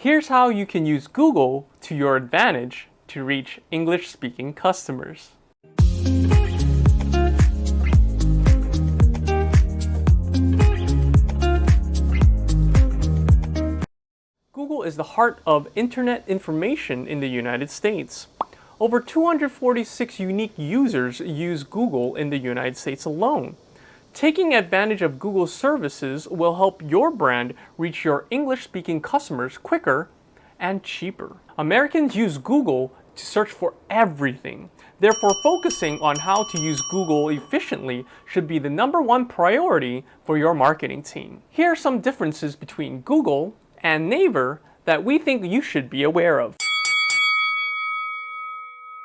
Here's how you can use Google to your advantage to reach English-speaking customers. Google is the heart of internet information in the United States. Over 246 unique users use Google in the United States alone. Taking advantage of Google's services will help your brand reach your English-speaking customers quicker and cheaper. Americans use Google to search for everything. Therefore, focusing on how to use Google efficiently should be the #1 priority for your marketing team. Here are some differences between Google and Naver that we think you should be aware of.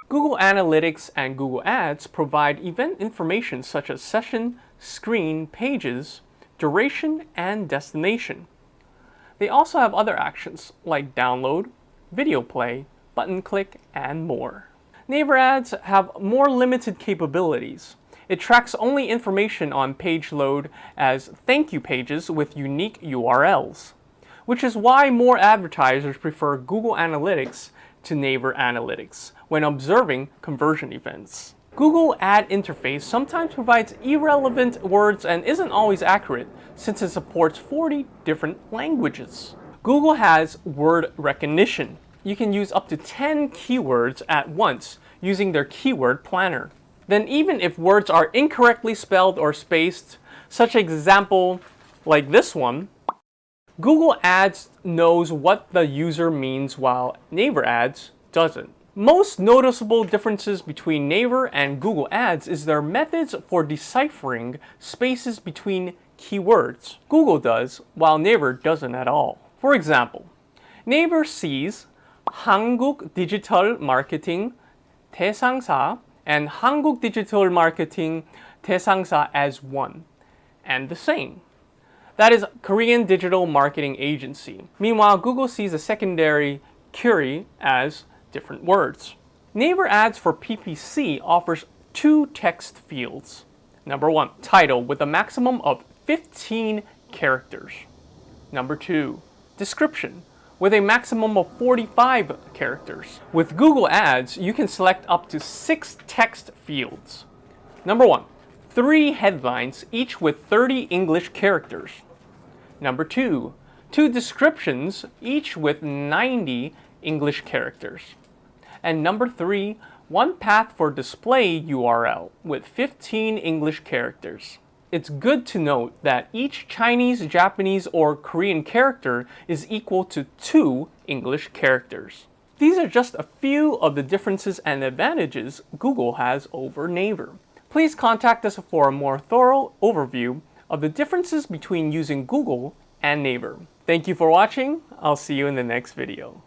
Google Analytics and Google Ads provide event information such as session, screen, pages, duration, and destination. They also have other actions like download, video play, button click, and more. Naver Ads have more limited capabilities. It tracks only information on page load as thank you pages with unique URLs, which is why more advertisers prefer Google Analytics to Naver Analytics when observing conversion events. Google Ad Interface sometimes provides irrelevant words and isn't always accurate since it supports 40 different languages. Google has word recognition. You can use up to 10 keywords at once using their keyword planner. Then even if words are incorrectly spelled or spaced, such example like this one, Google Ads knows what the user means while Naver Ads doesn't. Most noticeable differences between Naver and Google Ads is their methods for deciphering spaces between keywords. Google does, while Naver doesn't at all. For example, Naver sees 한국 디지털 마케팅 대상사 and 한국 디지털 마케팅 대상사 as one and the same. That is Korean Digital Marketing Agency. Meanwhile, Google sees a secondary query as different words. Naver Ads for PPC offers 2 text fields. #1, title with a maximum of 15 characters. #2, description with a maximum of 45 characters. With Google Ads, you can select up to 6 text fields. #1, 3 headlines, each with 30 English characters. #2, 2 descriptions, each with 90 English characters. And #3, 1 path for display URL with 15 English characters. It's good to note that each Chinese, Japanese, or Korean character is equal to 2 English characters. These are just a few of the differences and advantages Google has over Naver. Please contact us for a more thorough overview of the differences between using Google and Naver. Thank you for watching. I'll see you in the next video.